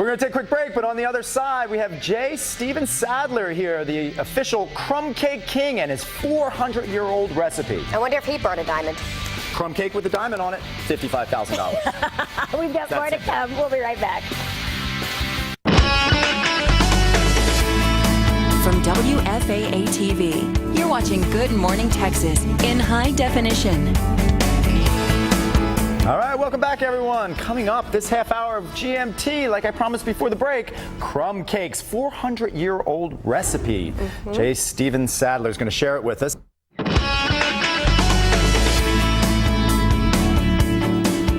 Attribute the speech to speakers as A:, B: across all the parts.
A: We're going to take a quick break, but on the other side, we have J. Steven Sadler here, the official crumb cake king, and his 400-year-old recipe.
B: I wonder if he brought a diamond.
A: Crumb cake with a diamond on it, $55,000.
B: We've got more to come. We'll be right back.
C: From WFAA TV, you're watching Good Morning Texas in high definition.
A: All right, welcome back, everyone. Coming up this half hour of GMT, like I promised before the break, crumb cakes, 400-year-old recipe. J. Steven Sadler is going to share it with us.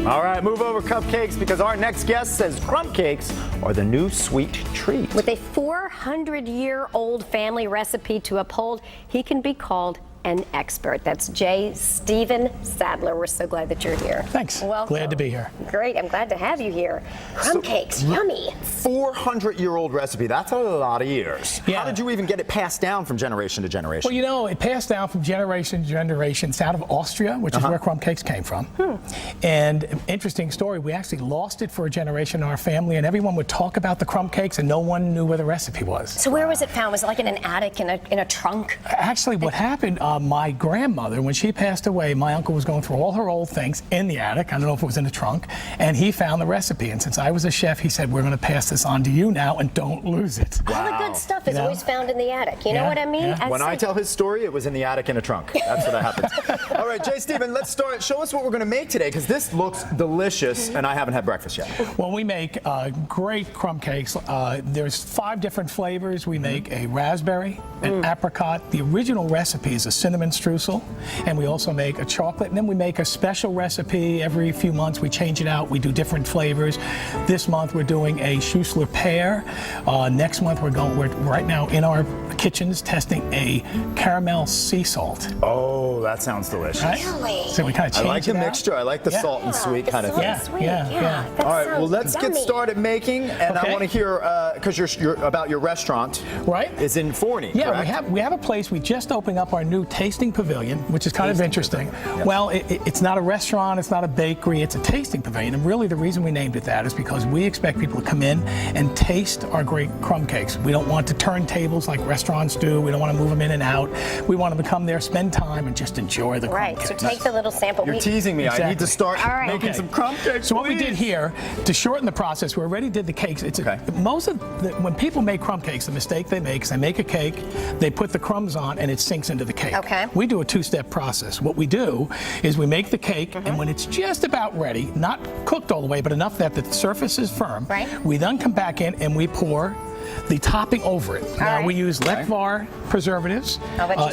A: All right, move over cupcakes because our next guest says crumb cakes are the new sweet treat.
B: With a 400-year-old family recipe to uphold, he can be called an expert. That's J. Steven Sadler. We're so glad that you're here.
D: Thanks.
B: Welcome.
D: Glad to be here.
B: Great. I'm glad to have you here. Crumb cakes, yummy.
A: 400-year-old recipe. That's a lot of years.
D: Yeah.
A: How did you even get it passed down from generation to generation?
D: Well, you know, it passed down from generation to generation. It's out of Austria, which is where crumb cakes came from. And interesting story, we actually lost it for a generation in our family, and everyone would talk about the crumb cakes, and no one knew where the recipe was.
B: So where was it found? Was it like in an attic, in a trunk?
D: Actually, what happened, my grandmother, when she passed away, my uncle was going through all her old things in the attic. I don't know if it was in the trunk. And he found the recipe. And since I was a chef, he said, we're going to pass this on to you now and don't lose it.
B: All the good stuff is always found in the attic. You know what I mean?
D: Yeah.
A: When I tell his story, it was in the attic in a trunk. That's what happens. All right, J. Steven, let's start. Show us what we're going to make today, because this looks delicious, and I haven't had breakfast yet.
D: Well, we make great crumb cakes. There's 5 different flavors. We make a raspberry, an apricot. The original recipe is a cinnamon streusel, and we also make a chocolate, and then we make a special recipe every few months. We change it out. We do different flavors. This month we're doing a Schussler pear. Next month we're right now in our kitchens testing a caramel sea salt.
A: Oh, that sounds delicious.
D: Right?
B: Really?
D: So we kind of change
A: I like the
D: it out.
A: mixture. I like the salt and sweet kind of thing.
D: Yeah.
B: That
A: All right, well,
B: sounds
A: let's get
B: yummy.
A: started making, and I
D: Okay.
A: want to hear, because you're about your restaurant.
D: Right?
A: Is in Forney,
D: Yeah,
A: correct?
D: we have a place. We just opened up our new tasting pavilion, which is kind of interesting.
A: Yep.
D: Well, it's not a restaurant, it's not a bakery, it's a tasting pavilion. And really the reason we named it that is because we expect people to come in and taste our great crumb cakes. We don't want to turn tables like restaurants do. We don't want to move them in and out. We want them to come there, spend time, and just enjoy the crumb cakes.
B: So take the little sample.
A: You're teasing me. I need to start making some crumb cakes.
D: So what we did here, to shorten the process, we already did the cakes. When people make crumb cakes, the mistake they make is they make a cake, they put the crumbs on, and it sinks into the cake.
B: Okay.
D: We do a 2-step process. What we do is we make the cake, and when it's just about ready, not cooked all the way, but enough that the surface is firm, we then come back in and we pour the topping over it. Now we use Lekvar preservatives,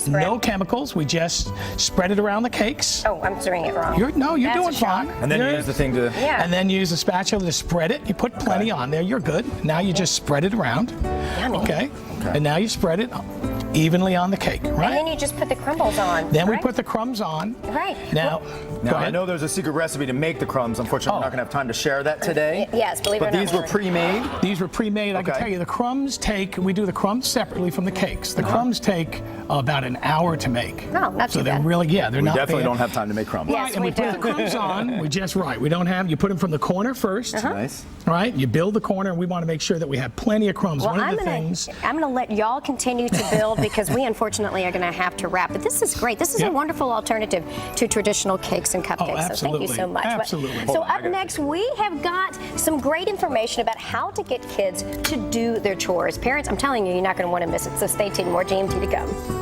D: no chemicals. We just spread it around the cakes.
B: Oh, I'm doing it wrong.
D: You're
B: That's
D: doing
B: a shock.
D: fine.
A: And then you use the thing to...
B: Yeah.
D: And then use a spatula to spread it. You put plenty on there. You're good. Now you just spread it around.
B: Yummy.
D: Okay. And now you spread it evenly on the cake, right?
B: And then you just put the crumbles on.
D: Then we put the crumbs on.
B: Right.
D: Now,
A: Now, I know there's a secret recipe to make the crumbs. Unfortunately, we're not going to have time to share that today.
B: Yes, believe it or not.
A: But these were pre-made?
D: These were pre-made. I can tell you, the crumbs we do the crumbs separately from the cakes. The crumbs take about an hour to make.
B: No, not
D: so
B: too
D: they're
B: bad.
D: really, they're
A: We
D: not
A: definitely
D: bad.
A: don't have time to make crumbs.
B: Yes,
D: Right, and
B: we
D: we put
B: do.
D: the crumbs on. You put them from the corner first.
A: Nice.
D: Right? You build the corner, and we want to make sure that we have plenty of crumbs.
B: Well,
D: One of
B: I'm
D: the
B: gonna
D: things.
B: let y'all continue to build because we unfortunately are going to have to wrap. But this is great. This is a wonderful alternative to traditional cakes and cupcakes.
D: absolutely.
B: So thank you so much.
D: Absolutely.
B: So up next, we have got some great information about how to get kids to do their chores. Parents, I'm telling you, you're not going to want to miss it. So stay tuned. More GMT to come.